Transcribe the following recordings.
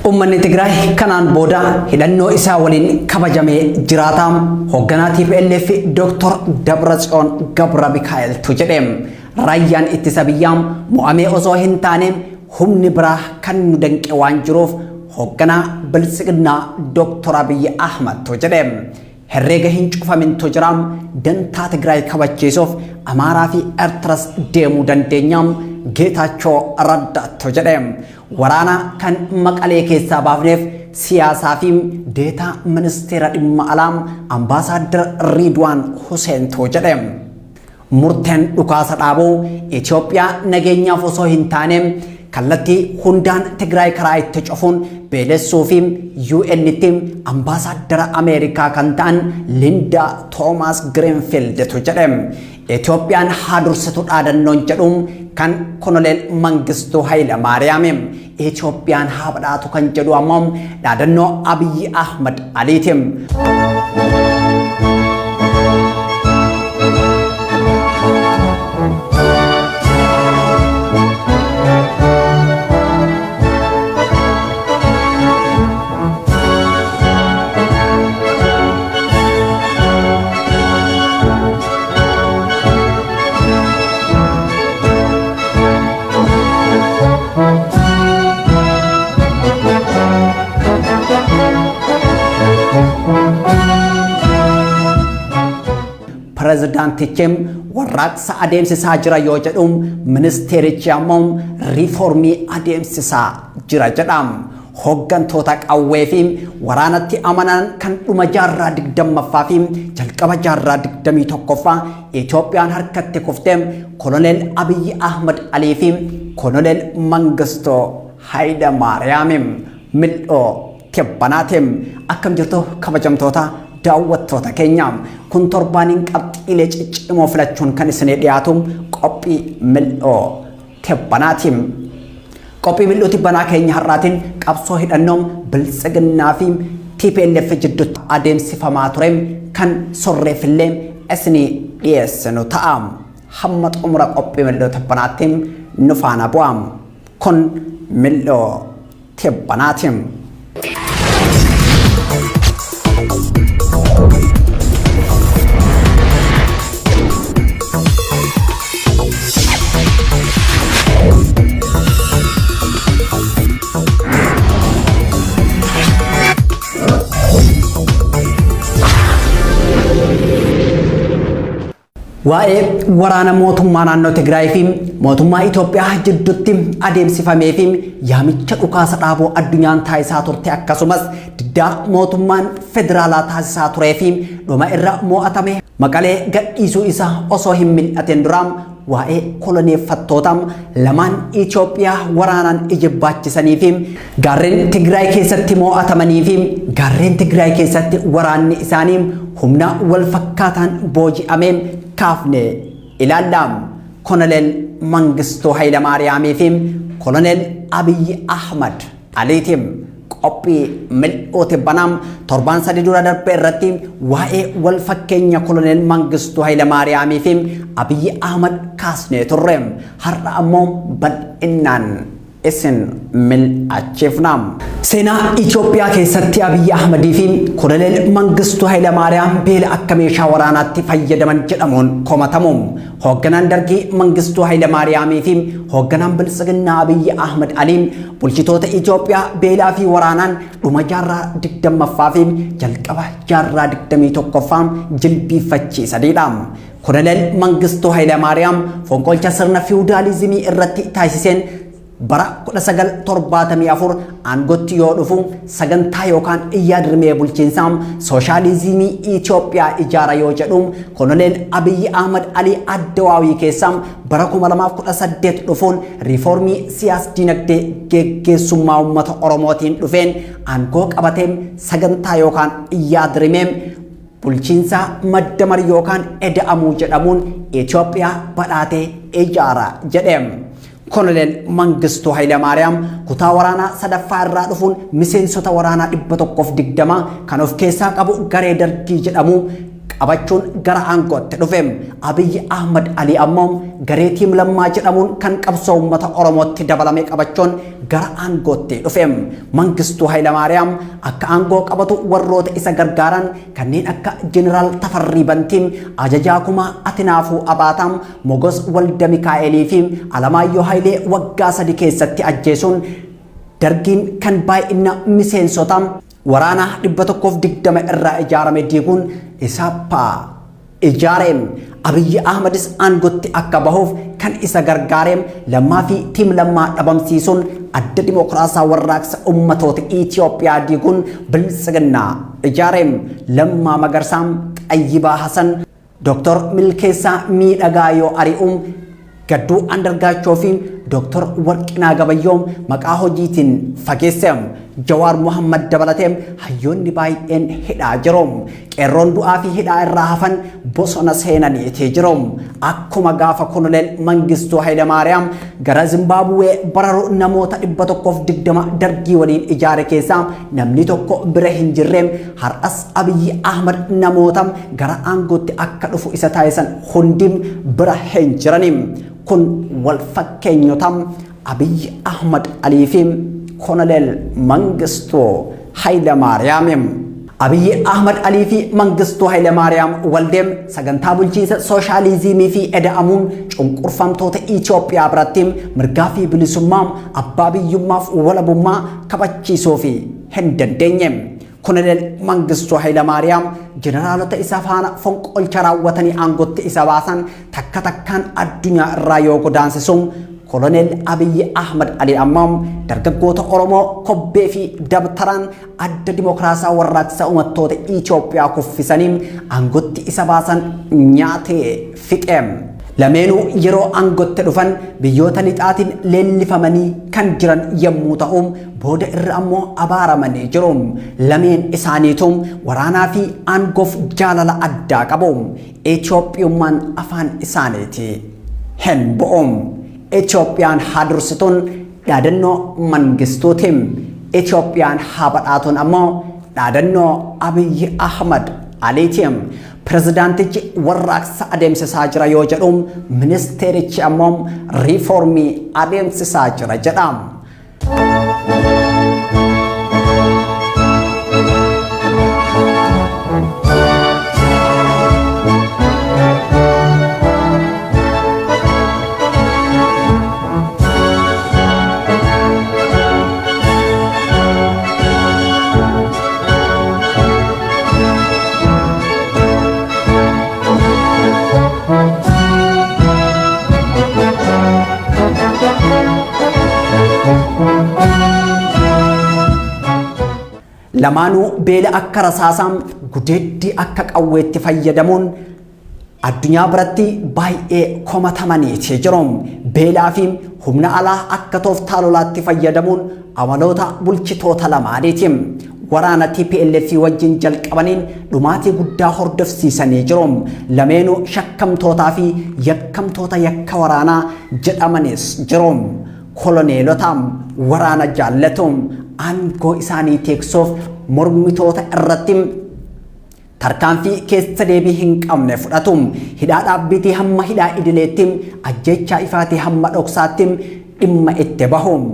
Ummanni Tigraay kanaan booda hidhannoo isaa waliin kabajamee jiraatam hoogganaa TPLF Dr. Dabratsiyoon Gabra Mikaa'eltu jedhem raayyaan ittisa biyyaam mo'amee osoo hin taane humni biraa kan nu danqe waan jiruuf hoogganaa bilisignaa Dr. Abiy Ahmad tu jedhem herreega hin cufamintu jiraam dantaa Tigraay kabachiisuuf Amaaraa fi Eertiras deemuu dandeenyaam Geetaachoo Raddaatu jedhem waraana kan Maqalee keessaa baafneef siyaasaa fi deetaa ministeera dhimma alaam ambaasaadar Ridwaan Huseen tu jedhem murteen dhukaasa dhaabuu Itoophiyaa nageenyaaf osoo hin taane kallattii hundaan Tigraay karaa itti cufuun beelessuu fi UN itti ambaasaadara Ameerikaa kan ta'an Linda Thomas Greenfield tu jedhem Itoophiyaan haadursitu dhaadannoon jedhuun kan Koloneel Mangistuu Hayila Maariyaamim Itoophiyaan haabadhaatu kan jedhu ammoo dhaadannoo Abiy Ahmad Aliitim. Pirezidaantichim warraaqsa adeemsisaa jira yoo jedhuun ministeerichi ammoo riiformii adeemsisaa jira jedham hooggantoota qawwee fi waraanatti amanan kan dhuma jaarraa 20ffaa fi jalqaba jaarraa 21ffaa Itoophiyaan harkatti kufteem Koloneel Abiy Ahmad Alii fi Koloneel Mangistuu Hayila Maariyaamim MILUU'TIBBANAATIM akkam jirtu kabajamtoota daawwattoota keenya kun torbaaniin qabxiilee ciccimoo filachuun kan isin dhiyaatum qophii MILUU'TIBBANAATIM qophii MILUU'TIBBANAA keenya har'aatiin qabsoo hidhannoom bilisignaa fi TPLF jidduutti adeemsifamaa ture kan sorreeffillee isin dhiyeessinu ta'am hamma xumura qophii MILUU'TIBBANAATIM nu faana bu'am kun MILUU'TIBBANAATIM. Waa'ee waraana mootummaa naannoo Tigraay fi mootummaa Itoophiyaa jidduutti adeemsifamee fi yaamicha dhukaasa dhaabuu addunyaan taasisaa turte akkasumas diddaa mootummaan federaalaa taasisaa turee fi dhuma irra mo'atame Maqalee gadhiisuu isaa osoo hin mil'atin duraam waa'ee koloneeffattootaam lamaan Itoophiyaa waraanaan ijibbaachisanii fi gaarreen Tigraay keessatti mo'atamanii fi gaarreen Tigraay keessatti waraanni isaanii humna wal fakkaataan booji'amee kaafne ilaallam Koloneel Mangistuu Hayila Maariyaamii fi Koloneel Abiy Ahmad Aliitim qophii MILUU'TIBBANAAM torbaan sadii dura darbe irratti waa'ee wal fakkeenya Koloneel Mangistuu Hayila Maariyaamii fi Abiy Ahmad kaasnee turre har'a ammoo bal'innaan isin mil'achiifnam seenaa Itoophiyaa keessatti Abiy Ahmadii fi Koloneel Mangistuu Hayila Maariyaam beela akka meeshaa waraanaatti fayyadaman jedhamuun komatamuun hoogganaan dargii Mangistuu Hayila Maariyaamii fi hoogganaan bilisignaa Abiy Ahmad Aliin bulchitoota Itoophiyaa beelaa fi waraanaan dhuma jaarraa 20ffaa fi jalqaba jaarraa 21ffaa jilbiiffachiisanidha. Koloneel Mangistuu Hayila Maariyaam fonqolcha sirna fiwudaalizimii irratti taasiseen bara 1974 aangotti yoo dhufu sagantaa yookaan iyyaadrimee bulchiinsaam sooshaalizimii Itoophiyaa ijaara yoo jedhu Koloneel Abiy Ahmad Alii Addawaawii keessaam bara 2018 dhufuun riiformii siyaas dinagdee geggeessummaa uummata Oromootiin dhufeen aangoo qabateem sagantaa yookaan iyyaadrimee bulchiinsa maddamar yookaan eda'amuu jedhamuun Itoophiyaa badhaatee ijaara jedhem. Koloneel Mangistuu Hayila Maariyaam kutaa waraanaa sadaffaa irraa dhufuun miseensota waraanaa 120 kan of keessaa qabu garee dargii jedhamu qabachuun gara aangootti dhufeem Abiyyi Ahmad Ali ammoo garee tiim lammaa jedhamuun kan qabsoo uummata Oromootti dabalame qabachuun gara aangootti dhufeem Mangistuu Hayilamaariyaam akka aangoo qabatu warroota isa gargaaran kanneen akka Jeneraal Tafarrii Bantiim ajajaa kumaa Atinaafuu Abaataam Mogos Walda Mikaa'elii fi Alamaayyoo Hayilee waggaa 3 keessatti ajjeesuun dargiin kan baay'ina miseensotaam waraana 120 irraa ijaarame diiguun isaaphaa ijaareem Abiyyi Ahmadis aangootti akka bahuuf kan isa gargaareem lammaa fi tiim lammaa dhabamsiisuun adda dimokiraasaa warraaqsa ummatoota Itoophiyaa diiguun biltsiginnaa ijaareem Lammaa Magarsaam Qayyibaa Hasan Dr. Milkeessaa Miidhagaa yoo ari'uum Gadduu Andargaachoo fi Dr. Warqinaa Gabayyoom maqaa hojiitiin fageesseem Jawaar Muhammad dabalateem hayyoonni baay'een hidhaa jiroom qeerroon du'aa fi hidhaa irraa hafan bosona seenanii jiroom akkuma gaafa Koloneel Mangistuu Hayilamaariyaam gara Zimbaabuwee bararu namoota 120 dargii waliin ijaare keessaa namni tokko bira hin jirreem har'as Abiyyi Ahmad namootam gara aangootti akka dhufu isa taasisan hundim bira hin jiraniim kun wal fakkeenyotam Abiyyi Ahmad Ali fi Koloneel Mangistuu Hayilamaariyaam Abiyyi Ahmad Ali fi Mangistuu Hayilamaariyaam waldeem sagantaa bulchiinsa sooshaalizimii fi eda'amuun cunqurfamtoota Itoophiyaa biratti mirgaa fi bilisummaa abbaa biyyummaaf walabummaa kabachiisuu fi hin dandeenye Koloneel Mangistuu Hayilamaariyaam jeneraalota isa faana fonqolcha raawwatanii aangootti isa baasan takka takkaan addunyaa irraa yoo godaansisuun Koloneel Abiyyi Ahmad Ali ammoo dargaggoota Oromoo kobbee fi dabtaraan adda dimokiraasaa warraaqsa uummattoota Itoophiyaa kuffisaniin aangootti isa baasan nyaatee fixeem lameenuu yeroo aangootti dhufan biyyoota lixaatiin leellifamanii kan jiran yommuu ta'u booda irra ammoo abaaramanii jiru lameen isaaniitu waraanaa fi aangoof jaalala addaa qabu Itoophiyummaan afaan isaaniiti hin bu'um Itoophiyaan hadursituun dhaadannoo Mangistuutiin Itoophiyaan habadhaatuun ammoo dhaadannoo Abiyyi Ahmad Aliitiin pirezidaantichi warraaqsa adeemsisaa jira yoo jedhu ministeerichi ammoo riifoormii adeemsisaa jira jedham lamaanuu beela akka rasaasaam gudeeddii akka qawweetti fayyadamuun addunyaa biratti baay'ee komatamanii jirum beelaa fi humna alaa akka tooftaa lolaatti fayyadamuun amaloota bulchitoota lamaaniitiin waraana TPLF wajjin jalqabaniin dhumaatii guddaa hordofsiisanii jirum lameenuu shakkamtootaa fi yakkamtoota yakka waraanaa jedhamanis jirum koloneelotaam waraana jaallatuum aangoo isaanii teeksuuf mormitoota irratti tarkaanfii keessa deebii hin qabne fudhatum hidhaa dhaabbitii hamma hidhaa idileetti ajjechaa ifaatii hamma dhoksaatti dhimma itti bahum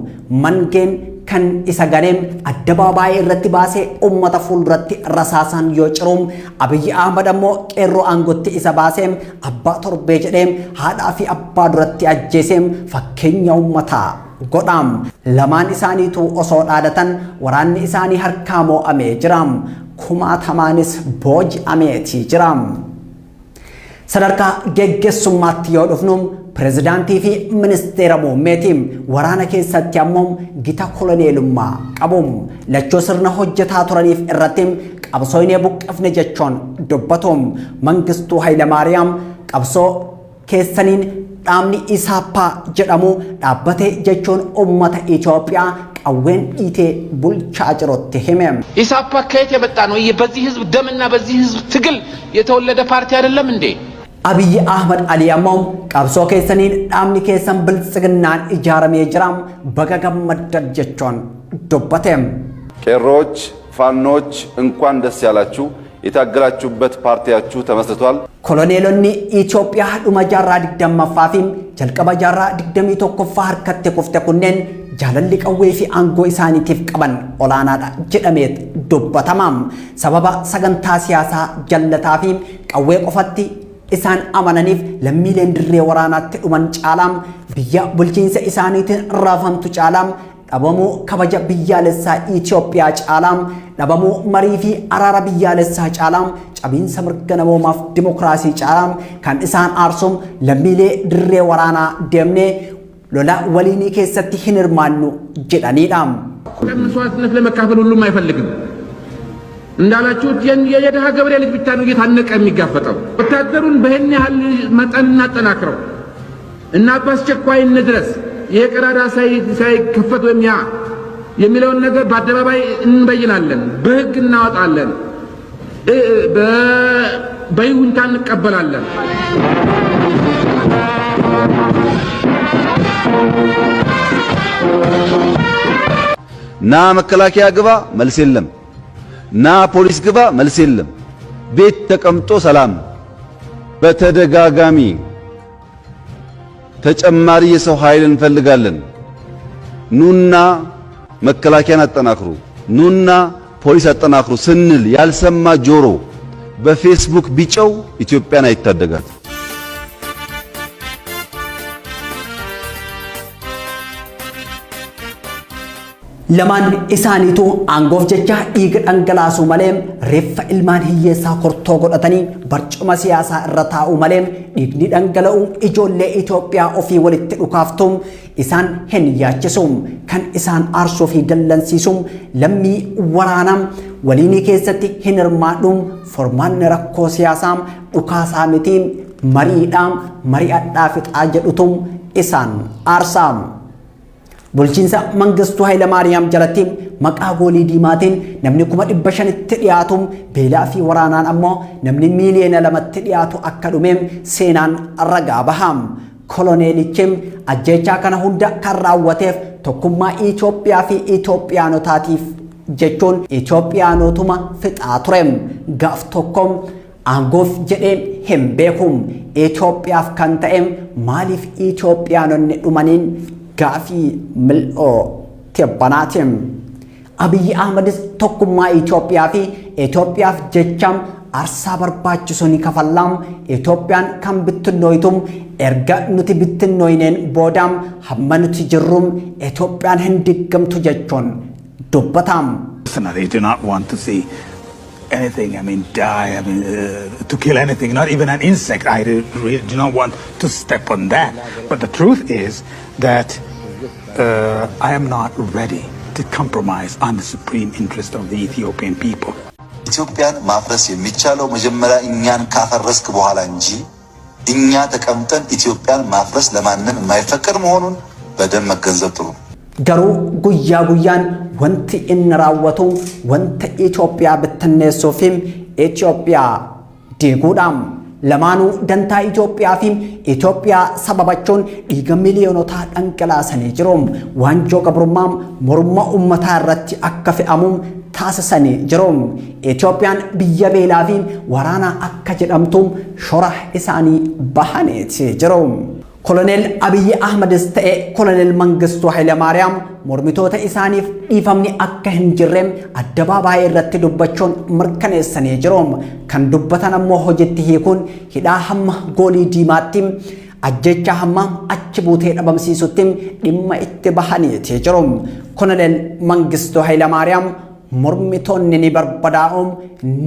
mangeen kan isa ganeem addabaabaayii irratti baasee ummata fuulduratti rasaasaan yoo cirum Abiyyi Ahmad ammoo qeerroo aangootti isa baaseem abbaa torbee jedheem haadhaa fi abbaa duratti ajjeeseem fakkeenya ummataa godham lamaan isaaniitu osoo dhaadatan waraanni isaanii harkaa moo'amee jiram kumaatamaanis booji'ameetii jiram sadarkaa geggeessummaatti yoo dhufnu pirezidaantii fi ministeera muummeetiin waraana keessatti ammoo gita koloneelummaa qabum lachoo sirna hojjetaa turaniif irratti qabsooyinee buqqifne jechuun dubbatum Mangistuu Hayilamaariyaam qabsoo keessaniin dhaabni isaappaa jedhamu dhaabbatee jechuun ummata Itoophiyaa qawween dhiitee bulchaa jirutti hime ኢሳፓ ከየት የመጣ ነው? በዚህ ህዝብ ደምና በዚህ ህዝብ ትግል የተወለደ ፓርቲ አይደለም እንዴ? Abiyyi Ahmad Ali ammoo qabsoo keessaniin dhaabni keessan biltsiginnaan ijaaramee jiram baga gammaddan jechuun dubbateem ቄሮች ፋኖች እንኳን ደስ ያላችሁ የታገላችሁበት ፓርቲያችሁ ተመስርቷል። ኮሎኔሎኒ ኢትዮጵያ ዱማ ጃራ ድግደማፋፊም ጀልቀባ ጃራ ድግደሚ ቶኮፋ ሀርከቴ ኩፍተ ኩነን ጃለሊ ቀዌ ፊ አንጎ ኢሳኒቲፍ ቀበን ኦላናዳ ጀደሜት ዱበተማም ሰበባ ሰገንታ ሲያሳ ጀለታፊም ቀዌ ቆፈቲ ኢሳን አማናኒፍ ለሚሌን ድሬ ወራናት ዱመን ጫላም ብያ ቡልቺንሰ ኢሳኒትን ራፈምቱ ጫላም ዳበሙ ከበጀ ብያለሳ ኢትዮጵያ ጫላም ዳበሙ መሪፊ አራራ ብያለሳ ጫላም ጫቢን ሰምርገነሞ ማፍ ዲሞክራሲ ጫላም ካን ኢሳን አርሶም ለሚሌ ድሬ ወራና ደምኔ ሎላ ወሊኒ ከሰቲ ህንርማኑ ጀዳኒዳም መስዋዕትነት ለመካፈል ሁሉም አይፈልግም እንዳላችሁት የደሃ ገበሬ ልጅ ብቻ ነው እየታነቀ የሚጋፈጠው ወታደሩን በህን ያህል መጠንና ጠናክረው እና በአስቸኳይነት ድረስ የቀራዳ ሳይከፈት ወይም ያ የሚለውን ነገር በአደባባይ እንበይናለን በህግ እናወጣለን በይሁንታ እንቀበላለን ና መከላከያ ግባ መልስ የለም ና ፖሊስ ግባ መልስ የለም ቤት ተቀምጦ ሰላም በተደጋጋሚ ተጨማሪ የሰው ኃይል እንፈልጋለን ኑና መከላከያን አጠናክሩ ኑና ፖሊስ አጠናክሩ ስንል ያልሰማ ጆሮ በፌስቡክ ቢጨው ኢትዮጵያን አይታደጋት ለማን ኢሳኒቱ አንጎፍ ጀቻ ኢግ አንገላሱ መለም ሬፍ ኢልማን ህየሳ ኮርቶ ጎዳተኒ በርጩማ ሲያሳ ረታኡ መለም ዲግኒ አንገላኡ ኢጆሌ ኢትዮጵያ ኦፊ ወልት ዱካፍቱም ኢሳን ሄን ያቸሱም ከን ኢሳን አርሶ ፊ ደለንሲሱም ለሚ ወራናም ወሊኒ ከሰቲ ሂንርማዱም ፎርማን ረኮ ሲያሳም ዱካሳሚቲም መሪዳም መሪአዳ ፍጣ ጀዱቱም ኢሳን አርሳም bulchiinsa mangistuu Hayila Maariyaam jalatti maqaa goolii diimaatiin namni 500tti dhiyaatuum beelaa fi waraanaan ammoo namni miiliyoona 2tti dhiyaatu akka dhumeem seenaan ragaa bahaam koloneelichim ajjechaa kana hunda kan raawwateef tokkummaa Itoophiyaa fi Itoophiyaanotaatiif jechuun Itoophiyaanotuma fixaa tureem gaaf tokkoom angoof jedheem hin beekum Itoophiyaaf kan ta'eem maaliif Itoophiyaanonni dhumaniin gaafii MILUU'TIBBANAA Abiy Ahmed tokkummaa Itoophiyaa fi Itoophiyaaf jecham arsaa barbaachisu ni kafallam Itoophiyaan kan bittinnoytum erga nuti bittinnoyneen boodam hamma nuti jirrum Itoophiyaan hin diggamtu jechuun dubbatam. They do not want to see anything, die, to kill anything, not even an insect. I really do not want to step on that. But the truth is that I am not ready to compromise on the supreme interest of the Ethiopian people. ኢትዮጵያን ማፍረስ የሚቻለው መጀመሪያ እኛን ካፈረስክ በኋላ እንጂ እኛ ተቀምጠን ኢትዮጵያን ማፍረስ ለማንም የማይፈቀድ መሆኑን በደንብ መገንዘብ ጥሩ ገሩ ጉያ ጉያን ወንት እንራወቱ ወንት ኢትዮጵያ በተነሶፊም ኢትዮጵያ ዲጉዳም ለማኑ ደንታ ኢትዮጵያ ፊም ኢትዮጵያ ሰበባቸውን ዲገ ሚሊዮኖታ አንቀላሰኔ ጅሮም ዋንጆ ቀብሩማም ሞርማ ኡመታ ረቲ አከፈአሙም ታሰሰኔ ጅሮም ኢትዮጵያን ቢየቤላፊም ወራና አከጀዳምቱም ሾራህ ኢሳኒ ባሃኔት ጅሮም ኮሎኔል አብይ አህመድ ስተኤ ኮሎኔል መንግስቱ ኃይለ ማርያም ሞርሚቶታ ኢሳኒፍ ኢፋምኒ አከ ህንጅሬም አደባባይ ረቲ ዱበቾን መርከነሰኔ ጅሮም ከን ዱበታን ሞ ሆጀቲ ሂኩን ሂዳ ሐማ ጎሊ ዲማቲም አጀቻ ሐማ አችቡቴ ደበምሲሱቲም ዲማ ኢትባሃኒት ጅሮም ኮሎኔል መንግስቱ ኃይለ ማርያም ሞርሚቶን ኒ በርበዳኡም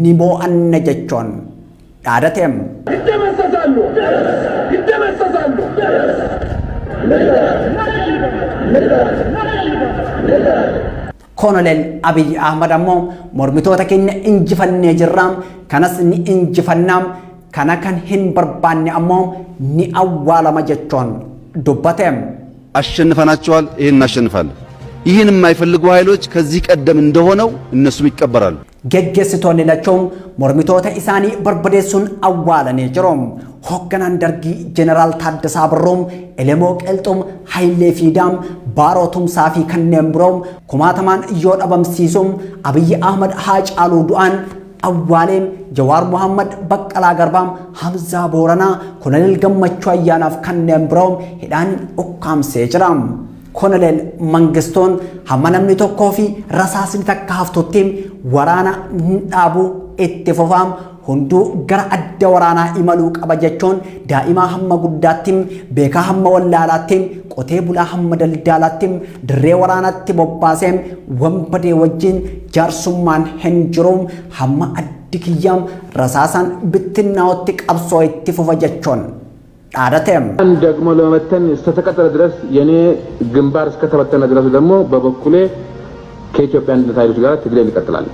ኒቦ አነጀቾን ዳደቴም ይደመሰሳሉ ኮሎኔል አብይ አህመድ አሞ ሞርሚቶታ ከነ እንጅፈኔ ጅራም ከነስ ኒ እንጅፈናም ከነከን ሂን በርባኔ አሞ ኒ አዋላማ ጀቾን ዱበቴም አሸንፈናቸዋል ይሄን እናሸንፋለን ይሄን የማይፈልጉ ኃይሎች ከዚህ ቀደም እንደሆነው እነሱም ይቀበራሉ ገገስቶን ለቾም ሞርሚቶታ ኢሳኒ በርበዴሱን አዋላኔ ጅሮም ሆገናን ደርጊ ጀነራል ታደሳ ብሮም ኤሌሞ ቀልጦም ኃይሌ ፊዳም ባሮቱም ሳፊ ከነምብሮም ኩማተማን ይወዳበም ሲሶም አብይ አህመድ ሃጫሉ ዱአን Awwaleem Jawaar Muhammad Baqqalaa Garbaam Hamzaa Booranaa Koloneel Gammachuu Ayyaanaaf kanneen biroom hidhaan ukkaamsee jira. Koloneel Mangistoon hamma namni tokkoo fi rasaasni takka haftuttiin waraana dhaabuu itti fufaam hunduu gara adda waraanaa imaluu qaba jechuun daa'imaa hamma guddaattiin beekaa hamma wallaalaattiin qotee bulaa hamma daldaalaattiin dirree waraanaatti bobbaaseem wambadee wajjin jaarsummaan hin jiruum hamma addi kiyyaam rasaasaan bittinnaa'otti qabsoo itti fufa jechuun dhaadateem. ደግሞ ለመተን እስከተቀጠለ ድረስ የኔ ግንባር እስከተበተነ ድረስ ደግሞ በበኩሌ ከኢትዮጵያ አንድነት ኃይሎች ጋር ትግሌን ይቀጥላል።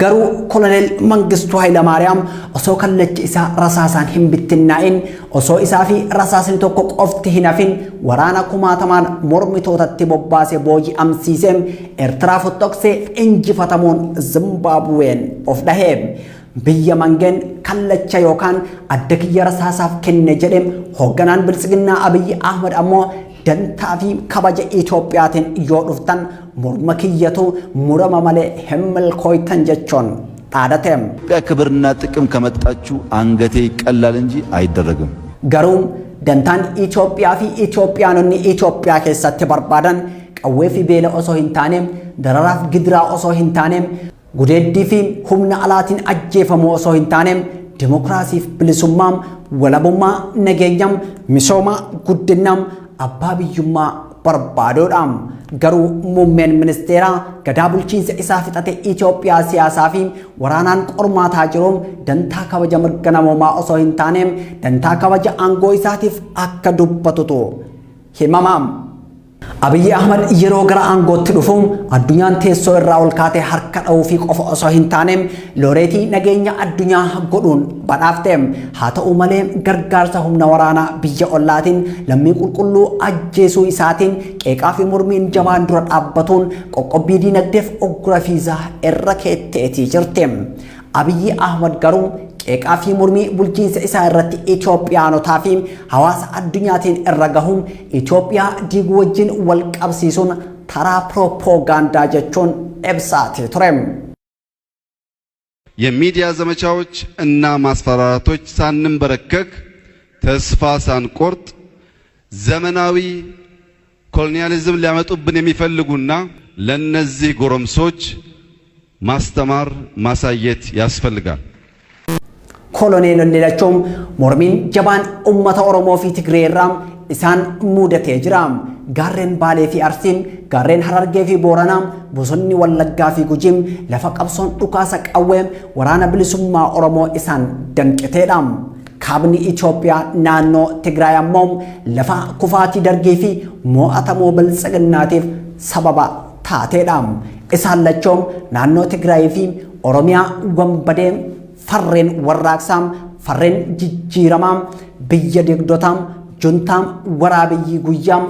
Garuu Koloneel Mangistuu Hayilamaariyaam osoo kallachi isaa rasaasaan hin bittinnaa'in osoo isaa fi rasaasni tokko qofti hin hafin waraana kumaatamaan mormitootatti bobbaase booji'amsiiseem Eertiraa fottoqsee injifatamuun Zimbaabuween of dhaheem. Biyya mangeen kallacha yookaan adda kiyya rasaasaaf kenne jedheem hoogganaan bilisiginnaa Abiyyi Ahmad ammoo dantaa fi kabaja Itoophiyaatiin yoo dhuftan morma kiyyatu murama malee himilkooytan jechuun dhaadateem. ክብርና ጥቅም ከመጣችሁ አንገቴ ይቀላል እንጂ አይደረግም። Garuu dantaan Itoophiyaa fi Itoophiyaanonni Itoophiyaa keessatti barbaadan qawwee fi beela osoo hin taaneem dararaaf gidiraa osoo hin taaneem gudeeddii fi humna alaatiin ajjeefamuu osoo hin taaneem dimokiraasiif bilisummaam walabummaa nageenyam misooma guddinam abbaa biyyummaa barbaadoodhaam. Garuu muummeen ministeeraa gadaa bulchiinsa isaa fixate Itoophiyaa siyaasaa fi waraanaan qormaataa jiruun dantaa kabaja mirga namoomaa osoo hin taaneem dantaa kabaja aangoo isaatiif akka dubbatutu himamaam. Abiyyi Ahmad yeroo gara aangootti dhufuun addunyaan teessoo irraa ol kaatee harka dha'uu fi qofa osoo hin taaneem looreetii nageenya addunyaa godhuun badhaafteem. Haa ta'u malee gargaarsa humna waraanaa biyya ollaatiin lammii qulqulluu ajjeesuu isaatiin qeeqaa fi mormiin jabaan dura dhaabbatuun qoqqobbii diinagdeef oggura fiizaa irra keetteetii jirti. Abiyyi Ahmad garuu qeeqaa fi mormii bulchiinsa isaa irratti Itoophiyaanotaa fi hawaasa addunyaatiin irra gahuun Itoophiyaa diiguu wajjin wal qabsiisuun taraa ፕሮፓጋንዳ jechuun ibsaatee ture. የሚዲያ ዘመቻዎች እና ማስፈራራቶች ሳንንበረከክ ተስፋ ሳንቆርጥ ዘመናዊ ኮሎኒያሊዝም ሊያመጡብን የሚፈልጉና ለነዚህ ጎረምሶች ማስተማር ማሳየት ያስፈልጋል። Koloneel Lelachoom mormiin jabaan ummata Oromoo fi Tigreerraam isaan muudatee jiraam. Gaarreen Baalee fi Arsiim, gaarreen Harargee fi Booranaam, bosonni Wallaggaa fi Gujiim lafa qabsoon dhukaasa qawweem waraana bilisummaa Oromoo isaan danqiteedhaam. Kaabni Itoophiyaa naannoo Tigraay ammoo lafa kufaatii dargii fi mo'atamoo bilisiginnaatiif sababa taateedhaam. Isaan lachoom naannoo Tigraay fi Oromiyaa wambadeem farreen warraaqsaam farreen jijjiiramaam biyya digdotaam juntaam waraabiyyi guyyaam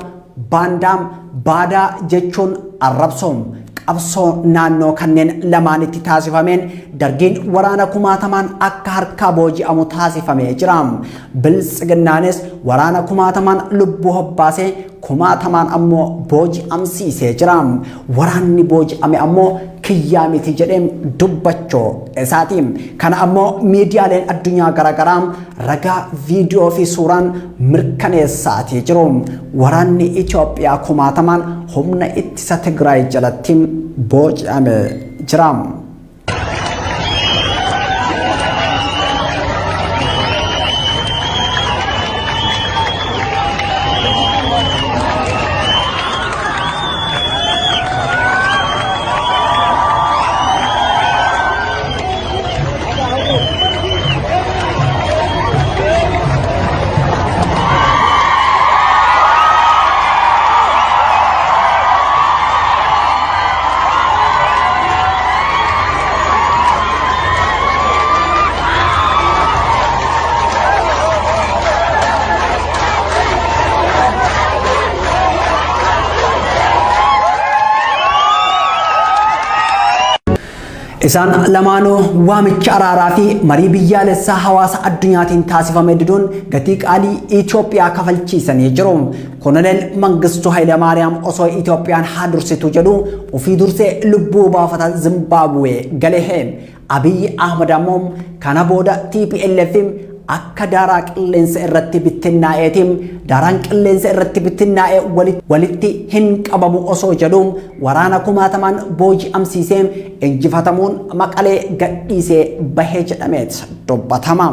baandaam baadaa jechuun arrabsoom qabsoo naannoo kanneen lamaanitti taasifameen dargiin waraana kumaatamaan akka harkaa booji'amu taasifamee jiraam. Bilisiginnaanis waraana kumaatamaan lubbuu hobbaasee kumaatamaan ammoo booji'amsiisee jiraam. Waraanni booji'ame ammoo kiyyaa miti jedheem dubbachoo isaatiin. Kana ammoo miidiyaaleen addunyaa garagaraam ragaa viidiyoo fi suuraan mirkaneessaatii jiru. Waraanni Itoophiyaa kumaatamaan humna ittisa Tigraay jalatti booji'ame jiraam. Isaan lamaanuu waamicha araaraa fi marii biyyaalessaa hawaasa addunyaatiin taasifame diduun gatii qaalii Itoophiyaa kafalchiisanii jiru. Koloneel Mangistuu Hayilamaariyaam osoo Itoophiyaan haa dursitu jedhu ofii dursee lubbuu baafata Zimbaabuwee galee Abiy Ahmed ammoo kana booda TPLF akka daaraa qilleensa irratti bittinnaa'eetiin daaraan qilleensa irratti bittinnaa'ee walitti hin qabamu osoo jedhuun waraana kumaatamaan booji'amsiisee injifatamuun Maqalee gadhiisee bahee jedhameet dubbatama.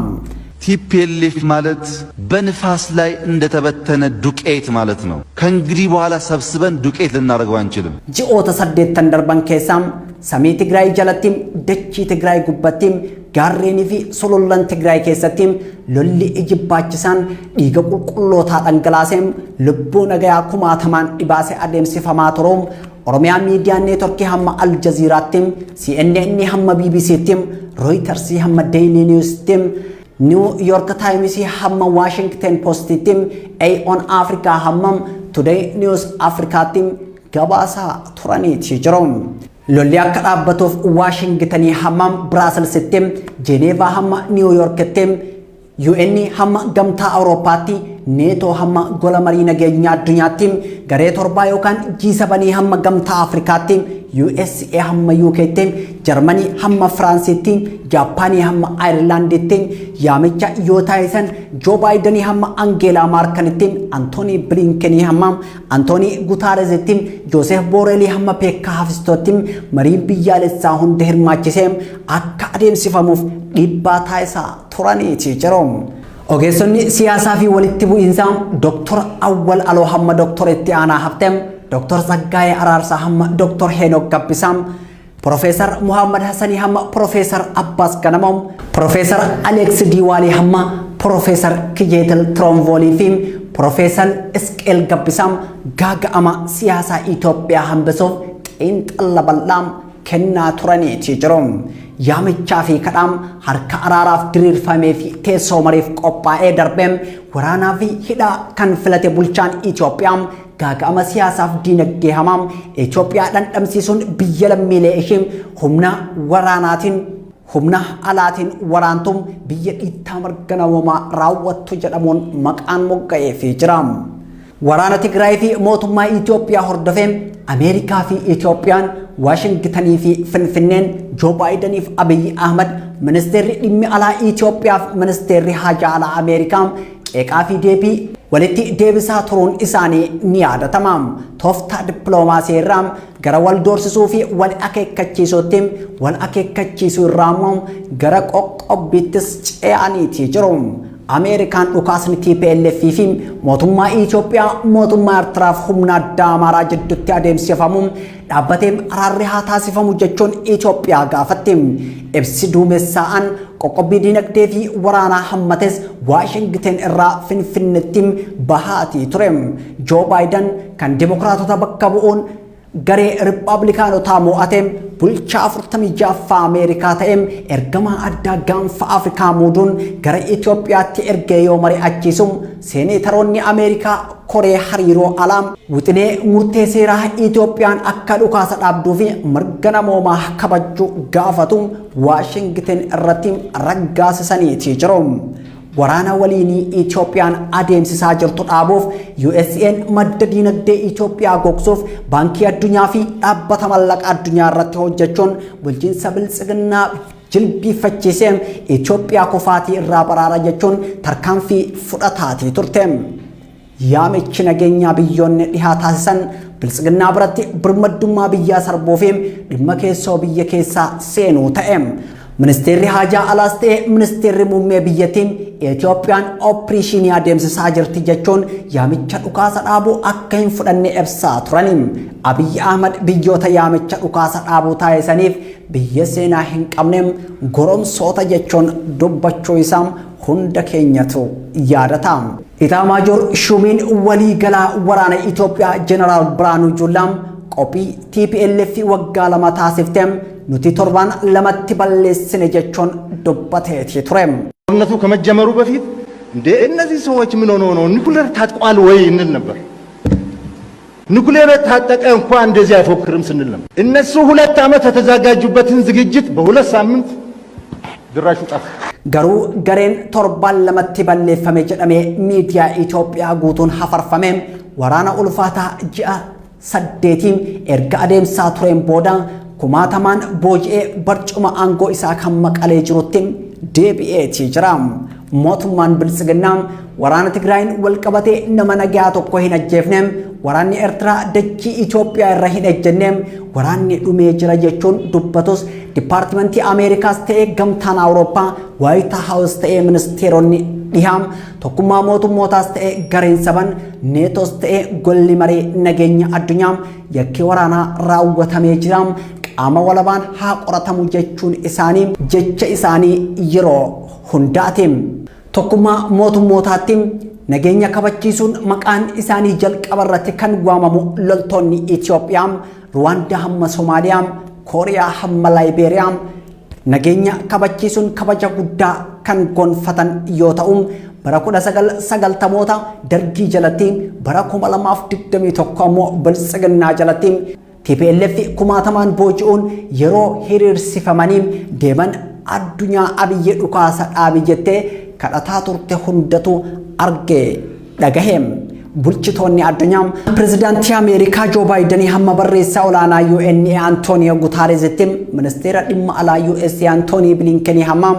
TPLF ማለት በንፋስ ላይ እንደተበተነ ዱቄት ማለት ነው። ከእንግዲህ በኋላ ሰብስበን ዱቄት ልናደርገው አንችልም። ጂኦታ ሰደተን ደርባን ኬሳም ሰሜ ትግራይ ጀለቲም ደቺ ትግራይ ጉበቲም ጋሬኒ ፊ ሶሎላን ትግራይ ኬሰቲም ሎሊ እጅባችሳን ዲገ ቁልቁሎታ ጠንገላሴም ልቦ ነገያ ኩማተማን ዲባሴ አደምሲፈማ ቶሮም ኦሮሚያ ሚዲያ ኔትወርክ ሀማ አልጀዚራቲም CNN ሀማ BBCቲም ሮይተርስ ሀማ ዴይሊ ኒውስቲም New York Times hamma Washington Post tim on Africa hammam Today News Africa tim gabasa turani tijirom lolli akka dhabbatuuf Washington hammam Brussels tim Geneva hamma New York tim UN hamma gamtaa Awuroopaatti NATO hamma gola marii nageenya addunyaatti garee torbaa yookaan G7 hamma gamtaa Afrikaatti USA hamma UK tim Germany hamma France tim Japan hamma Ireland tim yaamicha yoo taasisan Joe Biden hamma Angela Merkel tim Anthony Blinken hamma Anthony Guterres tim Joseph Borrell hamma Pekka Hafstad tim marii biyyaalessaa hunda hirmaachisee akka adeemsifamuuf dhiibbaa taasisaa turaniiti jirom. Ogeessonni siyaasaa fi walitti bu'iinsaa Dr. Awwal Aloo hamma Dr. Itti Aanaa Hafteem Dr. Saggaayee Araarsaa hamma Dr. Henook Gabbisaam Professor Muhammad Hassanii hamma Professor Abbas Ganamoom Professor Alex Diwaalii hamma Professor Kijeetel Tronvoolii fi Professor Isqeel Gabbisaam gaaga'ama siyaasaa Itoophiyaa hambisuuf xiinxala bal'aa kennaa turaniiti jirom. Yaamichaa fi kadhaam harka araaraaf diriirfamee fi teessoo mariif qophaa'ee darbeem waraanaa fi hidhaa kan filate bulchaan Itoophiyaa gaaga'ama siyaasaaf diinagdee hamaam Itoophiyaa dhandhamsiisuun biyya lammiilee ishee humna waraanaatiin humna alaatiin waraantuun biyya dhiittaa mirga namoomaa raawwattu jedhamuun maqaan mogga'ee fi jiraam. Waraana Tigraay fi mootummaa Itoophiyaa hordofee Ameerikaa fi Itoophiyaan Washington fi Finfinneen Joe Biden fi Abiy Ahmed ministeerri dhimmi alaa Itoophiyaa fi ministeerri haajaa alaa Ameerikaa qeeqaa fi deebii walitti deebisaa turuun isaanii ni yaadatama. Tooftaa dippiloomaasii irraa gara wal doorsisuu fi wal akeekkachiisuutti wal akeekkachiisuu irraa gara qoqqobbiittis ce'aniiti jiru. Ameerikaan dhukaasni TPLF fi mootummaa Itoophiyaa mootummaa Eertiraaf humna addaa Amaaraa jidduutti adeemsifamuun dhaabbatee araarri haa taasifamu jechuun Itoophiyaa gaafatti. Ibsi duumessaa'an qoqqobbii diinagdee fi waraanaa hammates Washington irraa Finfinneetti bahaatii ture. Joe Biden kan Dimokiraatota bakka bu'uun garee Rippaabilikaanotaa mo'ateem bulchaa 46ffaa Ameerikaa ta'eem ergamaa addaa gaanfa Afrikaa muuduun gara Itoophiyaatti ergee yoo mari'achiisum seeneetaroonni Ameerikaa koree hariiroo alaam wixinee murtee seeraa Itoophiyaan akka dhukaasa dhaabduu fi mirga namoomaa kabajuu gaafatu Washington irratti raggaasisaniiti jiru. Waraana waliinii Itoophiyaan adeemsisaa jirtu dhaabuuf USA'n madda diinagdee Itoophiyaa gogsuuf baankii addunyaa fi dhaabbata mallaqa addunyaa irratti hojjechuun bulchiinsa biltsiginnaa jilbiifachiisee Itoophiyaa kufaatii irraa baraara jechuun tarkaanfii fudhataatii turte. Yaamichi nageenyaa biyyoonni dhihaa taasisan biltsiginnaa biratti birmaddummaa biyyaa sarbuu fi dhimma keessoo biyya keessaa seenuu ta'e. Ministeerri haajaa alaas ta'e ministeerri muummee biyyattiin Itoophiyaan opereeshinii adeemsisaa jirti jechuun yaamicha dhukaasa dhaabuu akka hin fudhanne ibsaa turani. Abiy Ahmed biyyoota yaamicha dhukaasa dhaabuu taasisaniif biyya seenaa hin qabneem goromsoota jechuun dubbachuu isaa hunda keenyatu yaadata. Itaamaajoor Shumiin walii galaa waraana Itoophiyaa Jeneraal Biraanuu Juullaam qophii TPLF waggaa lama taasifteem nuti torban lamatti balleessine jechuun dubbateeti ture. ጦርነቱ ከመጀመሩ በፊት እንደ እነዚህ ሰዎች ምን ሆነው ነው ኒኩሌር ታጥቋል ወይ እንል ነበር። ኒኩሌር ታጠቀ እንኳን እንደዚህ አይፎክርም ስንል ነበር። እነሱ 2 ዓመት የተዘጋጁበትን ዝግጅት በ2 ሳምንት ድራሹ ጠፋ። ገሩ ገሬን torban lamatti balleeffame jedhame miidiyaa Itoophiyaa guutuun hafarfame waraana ulfaataa ji'a 8 erga adeemsaa tureen booda kumaatamaan booji'ee barcuma aangoo isaa kan maqalee jirutti deebi'eetii jira. Mootummaan Biltsiginnaa waraana Tigraayin wal qabatee nama nagaa tokko hin ajjeefneem, waraanni Eertiraa dachii Itoophiyaa irra hin ejjenneem, waraanni dhumee jira jechuun dubbatus Dipaartimentii Ameerikaas ta'ee gamtaan Awurooppaa, Waayit Haawus ta'ee ministeeronni dhihaam, tokkummaa mootummootaas ta'ee gareen saban, neetoos ta'ee golli maree nageenya addunyaa yakkii waraanaa raawwatamee jiraam qaama walabaan haa qoratamu jechuun isaanii jecha isaanii yeroo hundaatiin. Tokkummaa mootummootaatti nageenya kabachiisuun maqaan isaanii jalqaba irratti kan waamamu loltoonni Itoophiyaa, Ruwaandaa hamma Somaaliyaa, Kooriyaa hamma Laayibeeriyaa nageenya kabachiisuun kabaja guddaa kan gonfatan yoo ta'u bara 1990moota dargii jalatti bara 2021 ammoo Biltsiginnaa jalatti TPLF kumaatamaan booji'uun yeroo hiriirsifamanii deeman addunyaa Abiyyi dhukaasa dhaabi jettee kadhataa turte hundatu argee dhagaheem. Bulchitoonni addunyaa pirezidaantii Ameerikaa Joo Baayidanii hamma barreessaa olaanaa UN Antooniyo Guutareesitti ministeera dhimma alaa US Antoonii Biliinkenii hamma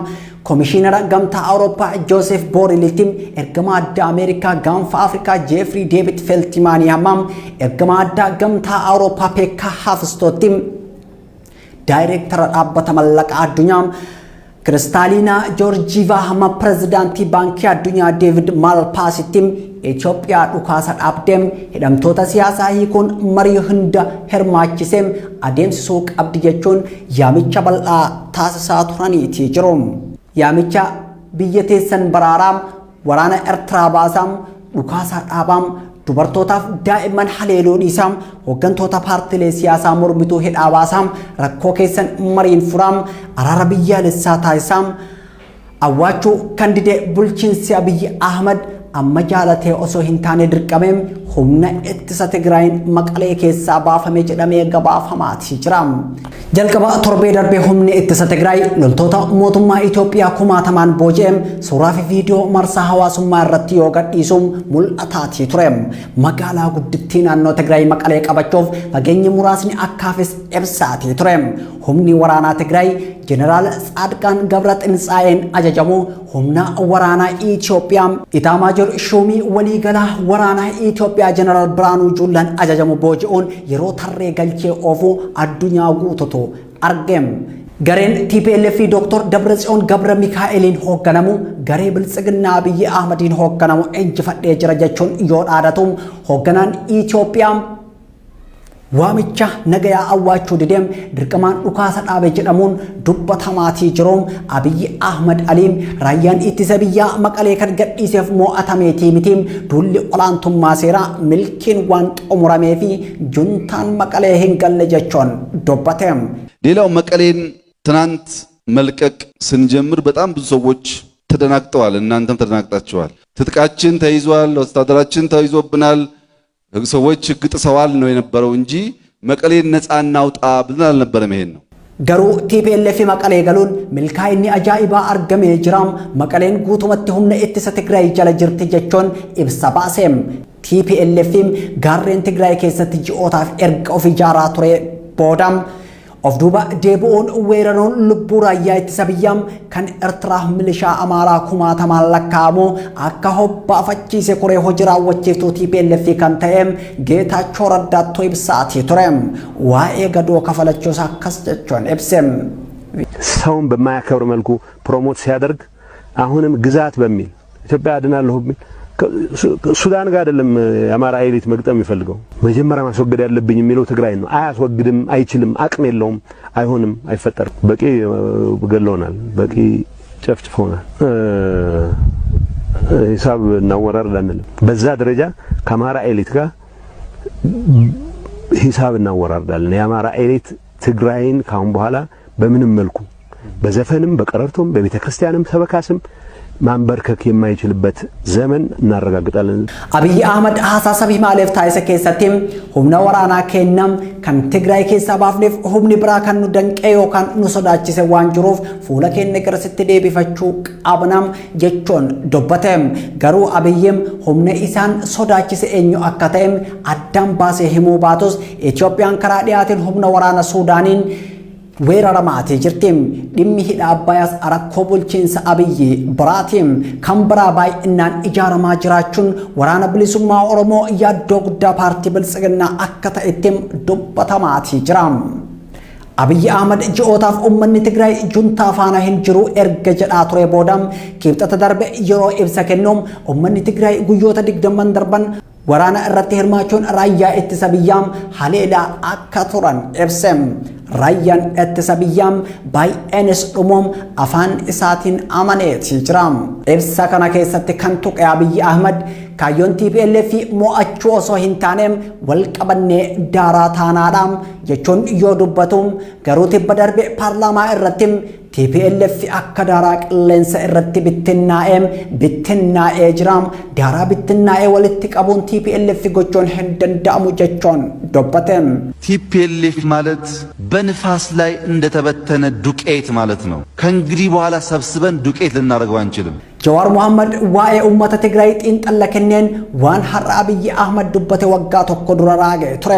komishinara gamtaa Awurooppaa Joosef Boorilitti ergamaa addaa Ameerikaa gaanfa Afrikaa Jeefrii Deevid Feltimaanii hamma ergamaa addaa gamtaa Awurooppaa Peekkaa Haafstootti daayireektara dhaabbata mallaqaa addunyaa Kristalina Georgieva hamma pirezidaantii baankii addunyaa David Malpaasitti Itoophiyaa dhukaasa dhaabdeem hidhamtoota siyaasaa hiikuun marii hunda hirmaachiseem adeemsisuu qabdi jechuun yaamicha bal'aa taasisaa turaniitii jiru. Yaamicha biyya teessan baraaraam waraana Eertiraa baasaam dhukaasa dhaabaam dubartootaaf daa'imman haleeluu dhiisaam hooggantoota paartilee siyaasaa mormituu hidhaa baasaam rakkoo keessan mariin furaam araara biyyaalessaa taasisaam awwaachuu kan dide bulchiinsi Abiyyi Ahmad amma jaalatee osoo hin taane dirqameem humna ittisa Tigraayin maqalee keessaa baafame jedhamee gabaafamaatii jira. Jalqaba torbee darbee humni ittisa Tigraay loltoota mootummaa Itoophiyaa kumaatamaan booji'eem suuraa fi viidiyoo marsaa hawaasummaa irratti yoo gadhiisuun mul'ataatii ture. Magaalaa guddittii naannoo Tigraay maqalee qabachuuf fageenyi muraasni akkaafis ibsaatii ture. Humni waraanaa Tigraay Jeneraal Tsaadqaan Gabratsinsaa'een ajajamu humna waraanaa Itoophiyaa Itaamaajor Shuumii waliigalaa waraanaa Itoophiyaa Jeneraal Biraanuu Juulaan ajajamu booji'uun yeroo tarree galchee oofuu addunyaa guututu argeem. Gareen TPLF Dr. Dabratsiyoon Gabra Mikaa'eliin hoogganamu garee Biltsiginnaa Abiyyi Ahmadiin hoogganamu injifadhee jira jechuun yoo dhaadatu hoogganaan Itoophiyaa waamicha nagayaa awwaachuu dideem dirqamaan dhukaasa dhaabe jedhamuun dubbatamaatii jiruun Abiyyi Ahmad Aliin raayyaan ittisa biyyaa maqalee kan gadhiiseef mo'atameetii mitiim duulli olaantummaa seeraa milkiin waan xumuramee fi juntaan maqalee hin galle jechuun dubbateem. ሌላው መቀሌን ትናንት መልቀቅ ስንጀምር በጣም ብዙ ሰዎች ተደናግጠዋል። እናንተም ተደናግጣችኋል። ትጥቃችን ተይዟል፣ ወታደራችን ተይዞብናል፣ ሰዎች ሕግ ጥሰዋል ነው የነበረው እንጂ መቀሌን ነፃ እናውጣ ብለን አልነበረም። ይሄን ነው ገሩ TPLF መቀሌ ገሉን milkaa'inni ajaa'ibaa argamee jiraam maqaleen guutumatti humna ittisa Tigraay jala jirti jechuun ibsa baaseem. TPLFim gaarreen Tigraay keessatti ji'ootaaf erga of ijaaraa ture boodam of duuba deebi'uun weeraruun lubbuu raayyaa ittisa biyyaa kan Eertiraa milishaa Amaaraa kumaatamaan lakkaa'amu akka hobbaafachiise koree hojii raawwachiiftuu TPLF kan ta'eem Geetaachoo Raddaatoo ibsaatii tureem waa'ee gadoo kafalachuus akkas jechuun ibseem. ሰውን በማያከብር መልኩ ፕሮሞት ሲያደርግ አሁንም ግዛት በሚል ኢትዮጵያ አድናለሁ በሚል ሱዳን ጋር አይደለም የአማራ ኤሊት መግጠም ይፈልገው መጀመሪያ ማስወገድ ያለብኝ የሚለው ትግራይ ነው። አያስወግድም፣ አይችልም፣ አቅም የለውም፣ አይሆንም፣ አይፈጠርም። በቂ ገለውናል፣ በቂ ጨፍጭፈውናል። ሂሳብ እናወራርድ አንልም። በዛ ደረጃ ከአማራ ኤሊት ጋር ሂሳብ እናወራርዳለን። የአማራ ኤሊት ትግራይን ካሁን በኋላ በምንም መልኩ በዘፈንም በቀረርቶም በቤተ ክርስቲያንም ሰበካስም ማንበርከክ የማይችልበት ዘመን እናረጋግጣለን። አብይ አህመድ ሐሳሰብ ማለፍ ታይሰ ከሰቲም ሁምና ወራና ከነም kan Tigraay keessa baafneef humni biraa kan nu danqee yookaan nu sodaachise waan jiruuf fuula keenya garasitti deebifachuu qabnam jechuun dubbateem. Garuu Abiyyim humna isaan sodaachise eenyu akka ta'eem addaan baasee himuu baatus Itoophiyaan karaa dhiyaatiin humna waraana Suudaaniin weeraramaatee jirti. Dhimmi hidha Abbayyaas rakkoo bulchiinsa Abiyyi biraati. Kan biraa baay'inaan ijaaramaa jiraachuun waraana bilisummaa Oromoo yaaddoo guddaa paartii Biltsiginnaa akka ta'etti dubbatamaatee jira. Abiyyi Ahmad ji'ootaaf uummanni Tigraay juntaa faana hin jiru erga jedhaa ture booda kibxata darbe yeroo ibsa kennuun uummanni Tigraay guyyoota 20 darban waraana irratti hirmaachuun raayyaa ittisa biyyaa haleelaa akka turan ibse. Raayyaan ittisa biyyaa baay'eenis dhumuun afaan isaatiin amaneetii jira. Ibsa kana keessatti kan tuqe Abiyyi Ahmad kaayyoon TPLF mo'achuu osoo hin taane wal qabannee daaraa taanaadha jechuun yoo dubbatu garuu tibba darbe paarlaamaa irratti TPLF akka daaraa qilleensa irratti bittinnaa'ee jira. Daaraa bittinnaa'ee walitti qabuun TPLF gochuun hin danda'amu jechuun dubbate. TPLF ማለት በንፋስ ላይ እንደተበተነ ዱቄት ማለት ነው። ከእንግዲህ በኋላ ሰብስበን ዱቄት ልናደርገው አንችልም። Jawaar Mohammad waa'ee uummata Tigraay xiinxalla kenneen waan har'a Abiyyi Ahmad dubbate waggaa tokko dura raage ture.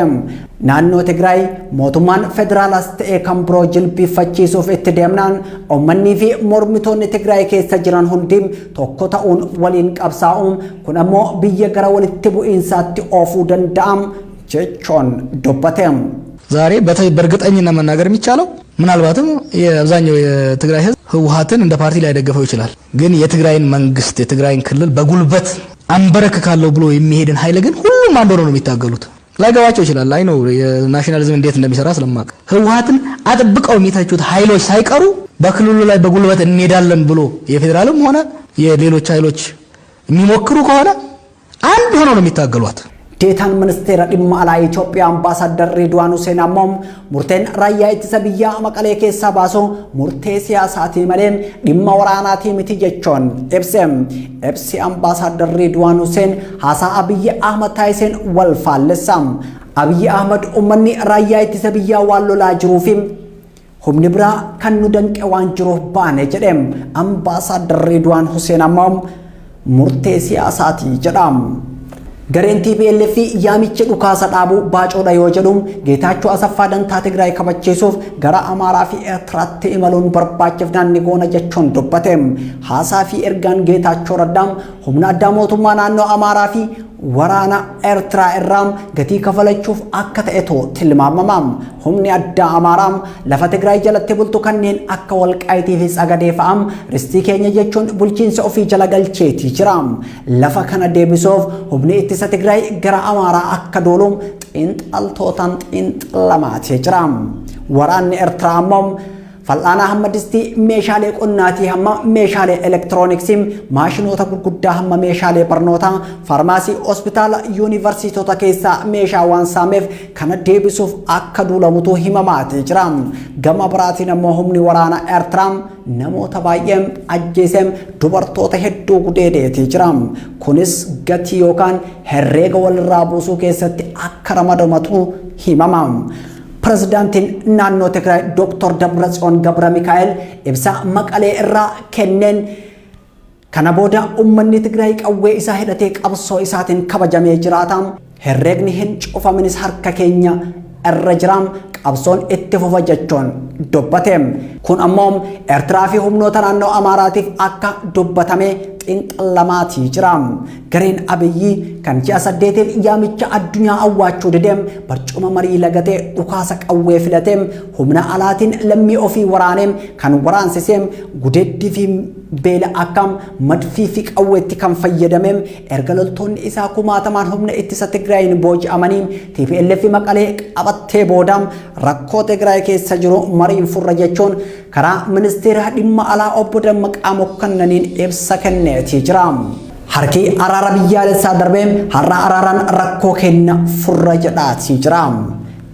Naannoo Tigraay mootummaan federaalaas ta'ee kan biroo jilbiiffachiisuuf itti deemnaan uummanni fi mormitoonni Tigraay keessa jiran hundi tokko ta'uun waliin qabsaa'uun kun ammoo biyya gara walitti bu'iinsaatti oofuu danda'am jechuun dubbate. ዛሬ በእርግጠኝነት መናገር የሚቻለው ምናልባትም የአብዛኛው የትግራይ ህዝብ ህወሓትን እንደ ፓርቲ ላይ ደገፈው ይችላል። ግን የትግራይን መንግስት የትግራይን ክልል በጉልበት አንበረክካለሁ ብሎ የሚሄድን ኃይል ግን ሁሉም አንድ ሆነው ነው የሚታገሉት። ላይገባቸው ይችላል። አይ ነው የናሽናሊዝም እንዴት እንደሚሰራ ስለማቅ ህወሓትን አጥብቀው የሚተቹት ኃይሎች ሳይቀሩ በክልሉ ላይ በጉልበት እንሄዳለን ብሎ የፌደራልም ሆነ የሌሎች ኃይሎች የሚሞክሩ ከሆነ አንድ ሆነው ነው የሚታገሉት። Deetaan ministeera dhimma alaa Itoophiyaa ambaasaadar Reedwaan Huseen ammoo murteen raayyaa ittisa biyyaa Maqalee keessaa baasu murtee siyaasaatii malee dhimma waraanaatii miti jechuun ibse. Ibsi ambaasaadar Reedwaan Huseen haasaa Abiyyi Ahmad taasiseen wal faallessa. Abiyyi Ahmad uummanni raayyaa ittisa biyyaa waan lolaa jiruufi humni biraa kan nu danqe waan jiruuf baane jedhe. Ambaasaadar Reedwaan Huseen ammoo murtee siyaasaatii jedha. Gareen TPLF yaamicha dhukaasa dhaabuu baacoodha yoo jedhuun Geetaachoo Asaffaa dantaa Tigraay kabachiisuuf gara Amaaraa fi Eertiraatti imaluun barbaachifnaan ni goona jechuun dubbate. Haasaa fi ergaan Geetaachoo Raddaa humna addaa mootummaa naannoo Amaaraa fi waraana Eertiraa irraa gatii kafalachuuf akka ta'etu tilmaamama. Humni addaa Amaaraa lafa Tigraay jalatti bultu kanneen akka Walqaayitii fi Tsagadee fa'aa ristii keenya jechuun bulchiinsa ofii jala galcheetii jira. Lafa kana deebisuuf humni ittisa Tigraay gara Amaaraa akka dooluun xiinxaltootaan xiinxalamaatee jira. Waraanni Eertiraa ammoo fal'aana hamma distii meeshaalee qonnaatii hamma meeshaalee elektirooniksii maashinoota gurguddaa hamma meeshaalee barnootaa faarmaasii hospitaala yuunivarsiitota keessaa meeshaa waan saameef kana deebisuuf akka duulamutu himamaatee jira. Gama biraatiin ammoo humni waraana Eertiraa namoota baay'ee ajjeesee dubartoota hedduu gudeedeetii jira. Kunis gatii yookaan herreega walirraa buusuu keessatti akka ramadamatu himama. Pirezidaantiin naannoo Tigraay Dr. Dabratsiyoon Gabra Mikaa'el ibsa Maqalee irraa kenneen kana booda uummanni Tigraay qawwee isaa hidhatee qabsoo isaatiin kabajamee jiraata. Herreegni hin cufaminis harka keenya irra jira. Qabsoon itti fufa jechuun dubbate. Kun ammoo Eertiraa fi humnoota naannoo Amaaraatiif akka dubbatame xiinxalamaatii jira. Gareen Abiyyi kan ji'a 8 yaamicha addunyaa awwaachuu didee barcuma marii lagatee dhukaasa qawwee filatee humna alaatiin lammii ofii waraanee kan waraansisee gudeeddii fi beela akkam madfii fi qawweetti kan fayyadame erga loltoonni isaa kumaatamaan humna ittisa Tigraayin booji'amanii TPLF Maqalee qabattee booda rakkoo Tigraay keessa jiru mariin furra jechuun karaa ministeera dhimma alaa obbo Dammaqaa Mokkonnaniin ibsa kenneetii jira. Harki araara biyyaalessaa darbee har'a araaraan rakkoo kenna furra jedhaatii jira.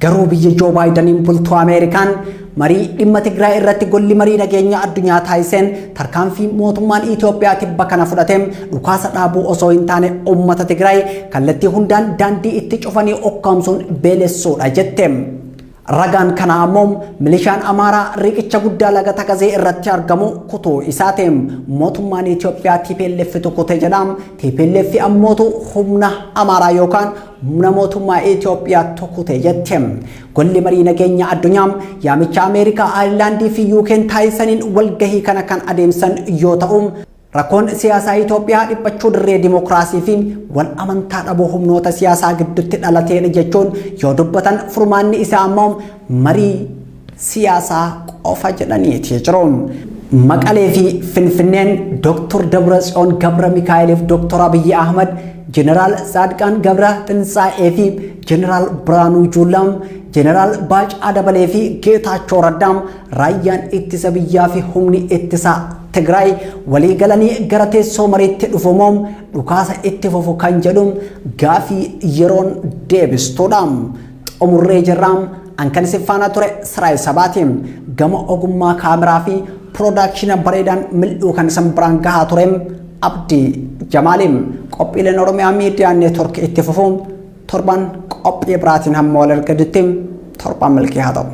Garuu biyya Joo Baayidaniin bultuu Ameerikaan marii dhimma Tigraay irratti golli marii nageenya addunyaa taasiseen tarkaanfii mootummaan Itoophiyaa tibba kana fudhatee dhukaasa dhaabuu osoo hin taane uummata Tigraay kallattii hundaan daandii itti cufanii okkaamsuun beelessuudha jette. ragaan kana ammoo milishaan amaaraa riqicha guddaa laga Takazee irratti argamu kutuu isaatiin mootummaan Itoophiyaa TPLF tokkote jedham TPLF ammootu humna amaaraa yookaan humna mootummaa Itoophiyaa tokkote jettem golli marii nageenya addunyaa yaamicha Ameerikaa Aayirlaandii fi UK'n taasisaniin walgahii kana kan adeemsan yoo ta'u rakkoon siyaasaa Itoophiyaa dhiphachuu dirree dimokiraasii fi wal amantaa dhabuu humnoota siyaasaa gidduutti dhalateedha jechuun yoo dubbatan furmaanni isaa ammoo marii siyaasaa qofa jedhaniiti jiru. Maqalee fi Finfinneen Dr. Dabratsiyoon Gabra Mikaa'eliif Dr. Abiyyi Ahmad Jeneraal Saadqaan Gabra Tinsaa'ee fi Jeneraal Biraanuu Juulam Jeneraal Baacaa Dabalee fi Geetaachoo Raddaam raayyaan ittisa biyyaa fi humni ittisa Tigraay walii galanii gara teessoo mariitti dhufumoom dhukaasa itti fufu kan jedhuun gaafii yeroon deebistuudha. Xumurree jirraam ankan sifaana ture Siraay Sabaatiin gama ogummaa kaameraa fi piroodaakshina bareedaan mil'uu kan isin biraan gahaa tureem Abdii Jamaaliin qophiileen Oromiyaa Miidiyaa Neetwork itti fufuun torban qophii biraatiin hamma wal argadutti torban milkii haa ta'u.